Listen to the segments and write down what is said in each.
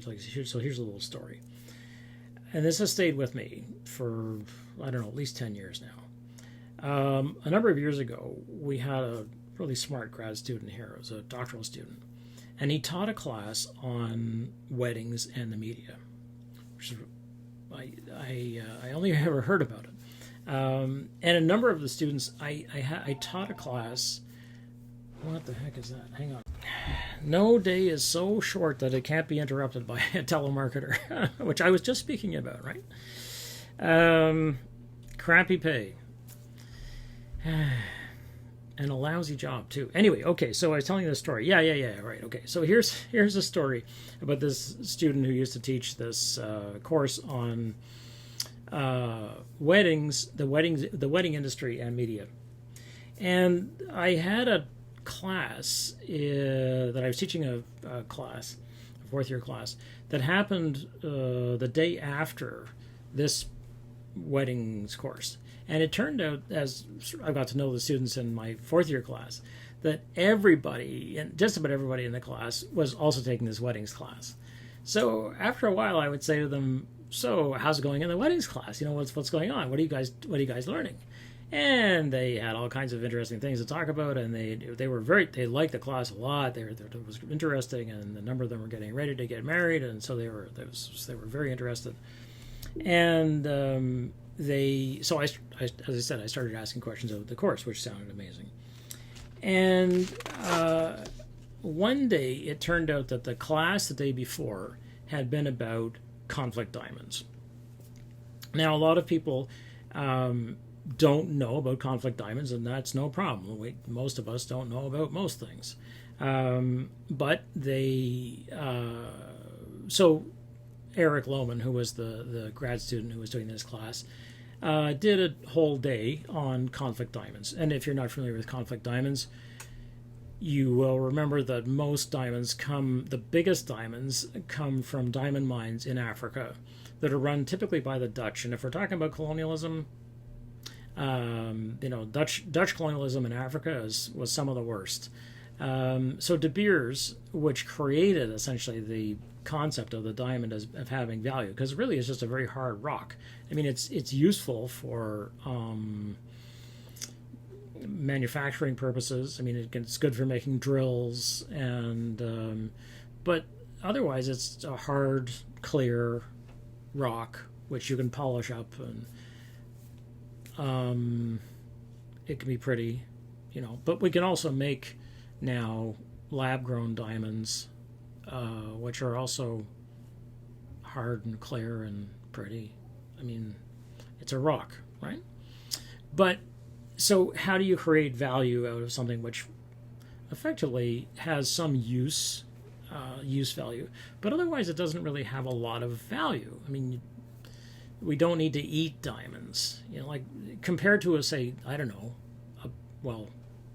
So here's a little story. And this has stayed with me for, I don't know, at least 10 years now. A number of years ago, we had a really smart grad student here. It was a doctoral student. And he taught a class on weddings and the media, which is, I only ever heard about it. And a number of the students, I taught a class. What the heck is that? Hang on. No day is so short that it can't be interrupted by a telemarketer, which I was just speaking about, right? Crappy pay. And a lousy job, too. Anyway, okay, so I was telling you this story. Yeah, right, okay. So here's a story about this student who used to teach this course on weddings, the wedding industry and media. And I had a class that I was teaching a class, a fourth-year class, that happened the day after this weddings course. And it turned out, as I got to know the students in my fourth-year class, that everybody, and just about everybody in the class, was also taking this weddings class. So after a while, I would say to them, "So, how's it going in the weddings class? You know, what's going on? What are you guys learning?" And they had all kinds of interesting things to talk about, and they liked the class a lot. It was interesting, and a number of them were getting ready to get married, and so they were very interested. And so as I said, I started asking questions of the course, which sounded amazing. And one day, it turned out that the class the day before had been about conflict diamonds. Now, a lot of people don't know about conflict diamonds, and that's no problem. Most of us don't know about most things. But so Eric Lohman, who was the grad student who was doing this class, did a whole day on conflict diamonds. And if you're not familiar with conflict diamonds, you will remember that most diamonds the biggest diamonds come from diamond mines in Africa that are run typically by the Dutch. And if we're talking about colonialism, Dutch colonialism in Africa was some of the worst. So De Beers, which created essentially the concept of the diamond of having value, because really it's just a very hard rock. I mean, it's useful for manufacturing purposes. I mean, it's good for making drills, and but otherwise it's a hard, clear rock which you can polish up, and it can be pretty, But we can also make now lab-grown diamonds, which are also hard and clear and pretty. I mean, it's a rock, right? But so how do you create value out of something which effectively has some use value, but otherwise it doesn't really have a lot of value? I mean, we don't need to eat diamonds, like compared to I don't know,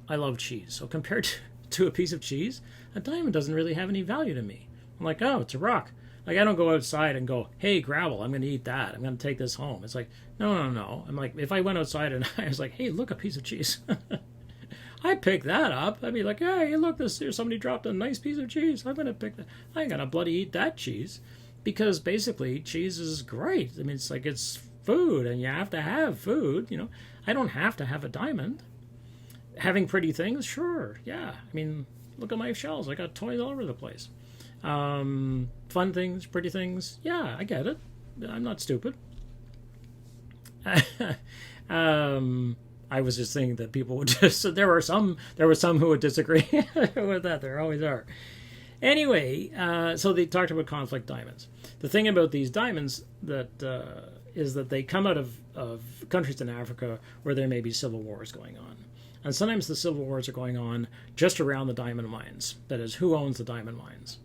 I love cheese. So compared to a piece of cheese, a diamond doesn't really have any value to me. I'm like, oh, it's a rock. Like, I don't go outside and go, hey, gravel, I'm going to eat that. I'm going to take this home. It's like, no. I'm like, if I went outside and I was like, hey, look, a piece of cheese. I pick that up. I'd be like, hey, look, here, somebody dropped a nice piece of cheese. I'm going to pick that. I ain't going to bloody eat that cheese. Because basically, cheese is great. I mean, it's like it's food, and you have to have food. I don't have to have a diamond. Having pretty things, sure, yeah. I mean, look at my shelves. I got toys all over the place. Fun things, pretty things. Yeah, I get it. I'm not stupid. I was just thinking that people would just. There were some who would disagree with that. There always are. Anyway, so they talked about conflict diamonds. The thing about these diamonds is that they come out of countries in Africa where there may be civil wars going on. And sometimes the civil wars are going on just around the diamond mines. That is, who owns the diamond mines?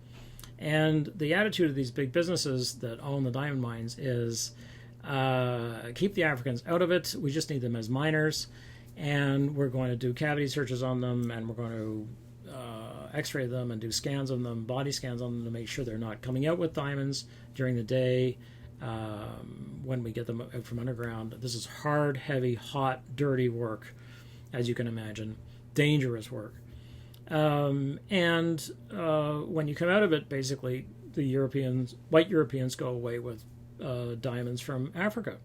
And the attitude of these big businesses that own the diamond mines is keep the Africans out of it. We just need them as miners. And we're going to do cavity searches on them, and we're going to x-ray them and do scans on them, body scans on them, to make sure they're not coming out with diamonds during the day when we get them out from underground. This is hard, heavy, hot, dirty work, as you can imagine. Dangerous work. And when you come out of it, basically, the white Europeans go away with diamonds from Africa.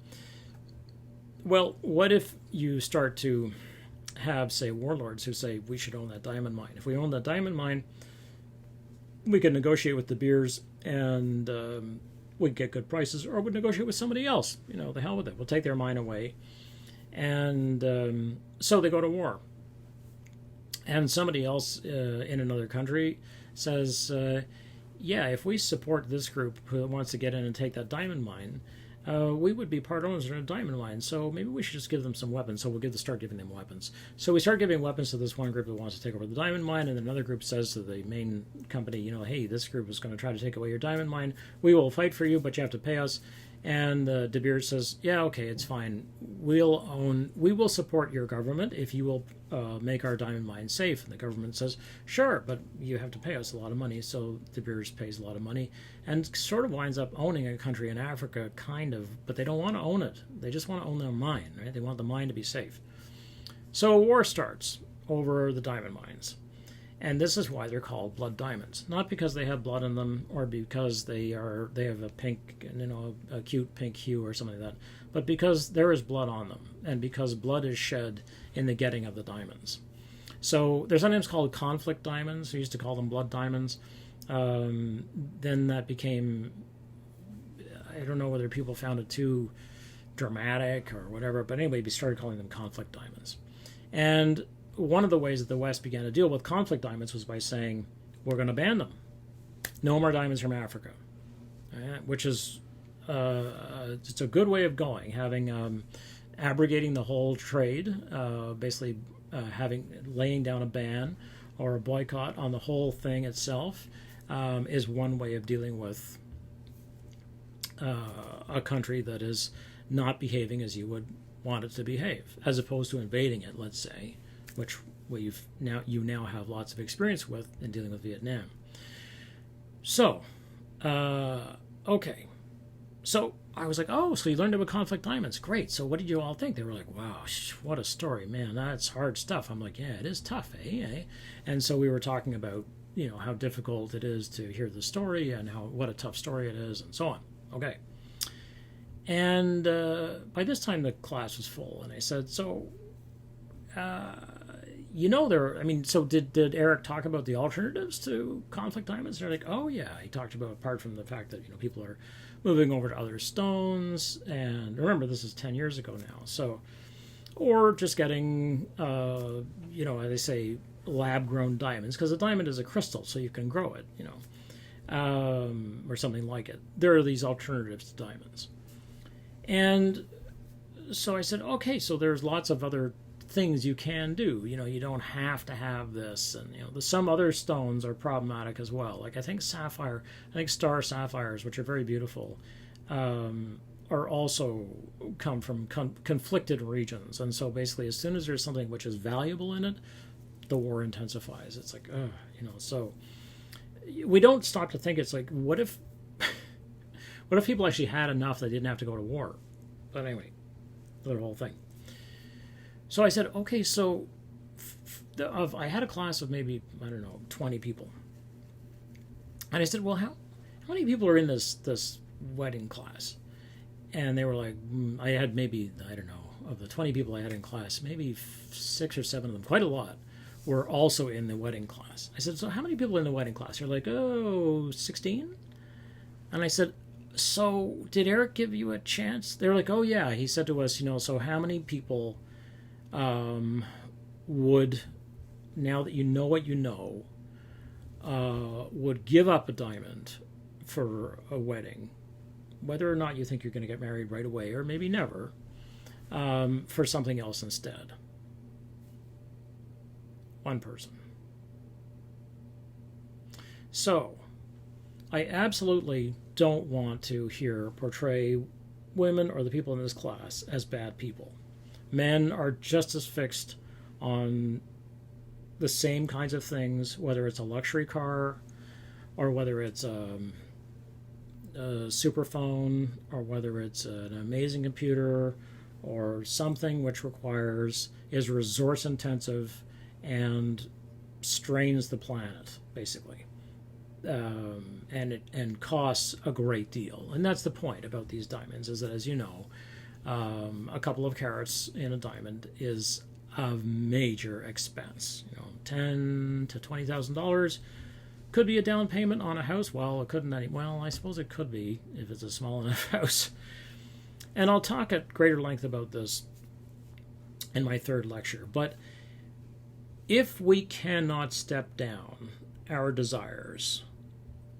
Well, what if you start to have, say, warlords who say we should own that diamond mine? If we own that diamond mine, we can negotiate with De Beers and we get good prices, or we'd negotiate with somebody else. The hell with it. We'll take their mine away. And so they go to war. And somebody else in another country says, yeah, if we support this group who wants to get in and take that diamond mine, we would be part owners in a diamond mine, so maybe we should just give them some weapons. So we'll start giving them weapons. So we start giving weapons to this one group that wants to take over the diamond mine, and then another group says to the main company, hey, this group is going to try to take away your diamond mine. We will fight for you, but you have to pay us. And De Beers says, yeah, okay, it's fine. We will support your government if you will make our diamond mine safe. And the government says, sure, but you have to pay us a lot of money. So De Beers pays a lot of money and sort of winds up owning a country in Africa, kind of, but they don't want to own it. They just want to own their mine, right? They want the mine to be safe. So a war starts over the diamond mines. And this is why they're called blood diamonds. Not because they have blood in them or because they have a pink, a cute pink hue or something like that, but because there is blood on them and because blood is shed in the getting of the diamonds. So they're sometimes called conflict diamonds. We used to call them blood diamonds. Then that became, I don't know whether people found it too dramatic or whatever, but anyway, we started calling them conflict diamonds. And one of the ways that the West began to deal with conflict diamonds was by saying, we're going to ban them. No more diamonds from Africa. Which is it's a good way of going, having abrogating the whole trade, basically laying down a ban or a boycott on the whole thing itself, is one way of dealing with a country that is not behaving as you would want it to behave, as opposed to invading it, let's say, which you now have lots of experience with in dealing with Vietnam. So, okay. So I was like, oh, so you learned about conflict diamonds. Great. So what did you all think? They were like, wow, what a story, man. That's hard stuff. I'm like, yeah, it is tough, eh? And so we were talking about, how difficult it is to hear the story and what a tough story it is and so on. Okay. And by this time the class was full, and I said, so so did Eric talk about the alternatives to conflict diamonds? They're like, oh yeah, he talked about, apart from the fact that people are moving over to other stones, and remember this is 10 years ago now, so, or just getting they say lab grown diamonds, because a diamond is a crystal, so you can grow it, or something like it. There are these alternatives to diamonds, and so I said, okay, so there's lots of other things you can do. You don't have to have this, and some other stones are problematic as well. Like I think star sapphires, which are very beautiful, are also come from conflicted regions, and so basically, as soon as there's something which is valuable in it, the war intensifies. It's like, so we don't stop to think. It's like, what if people actually had enough they didn't have to go to war? But anyway, the whole thing. So I said, okay, so I had a class of maybe, 20 people. And I said, well, how many people are in this wedding class? And they were like, I had maybe, of the 20 people I had in class, maybe 6 or 7 of them, quite a lot, were also in the wedding class. I said, so how many people are in the wedding class? They're like, 16? And I said, so did Eric give you a chance? They were like, oh yeah. He said to us, so how many people would, now that you know what you know, would give up a diamond for a wedding, whether or not you think you're going to get married right away or maybe never, for something else instead? One person. So I absolutely don't want to portray women or the people in this class as bad people. Men are just as fixed on the same kinds of things, whether it's a luxury car or whether it's a super phone or whether it's an amazing computer or something which is resource intensive and strains the planet, basically. and costs a great deal. And that's the point about these diamonds, is that, as you know, a couple of carats in a diamond is a major expense. You know, $10,000 to $20,000 could be a down payment on a house. Well, it couldn't. Well, I suppose it could be if it's a small enough house. And I'll talk at greater length about this in my third lecture. But if we cannot step down our desires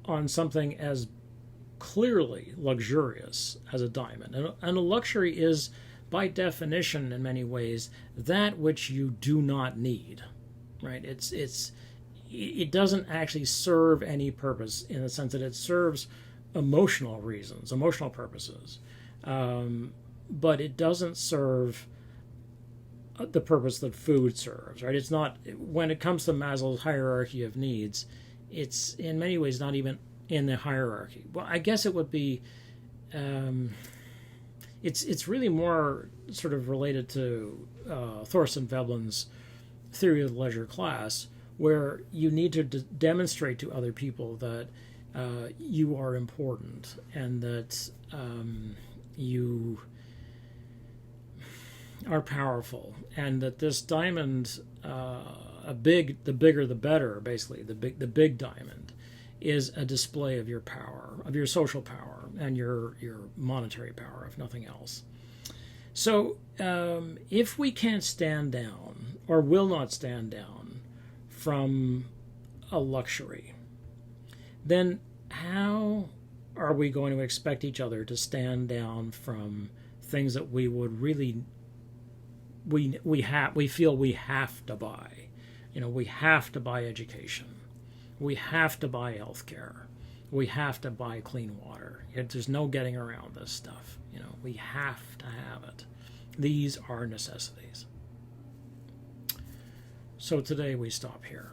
on something as clearly luxurious as a diamond, and a luxury is, by definition, in many ways, that which you do not need, right? It doesn't actually serve any purpose, in the sense that it serves emotional reasons, emotional purposes, but it doesn't serve the purpose that food serves, right? It's not, when it comes to Maslow's hierarchy of needs, it's in many ways not even in the hierarchy. Well, I guess it would be, it's really more sort of related to Thorstein Veblen's theory of the leisure class, where you need to demonstrate to other people that you are important, and that you are powerful, and that this diamond, the bigger the better, basically the big diamond, is a display of your power, of your social power, and your monetary power, if nothing else. So if we can't stand down, or will not stand down, from a luxury, then how are we going to expect each other to stand down from things that we would really we feel we have to buy? You know, we have to buy education, we have to buy healthcare, we have to buy clean water. There's no getting around this stuff. You know, we have to have it. These are necessities. So today we stop here.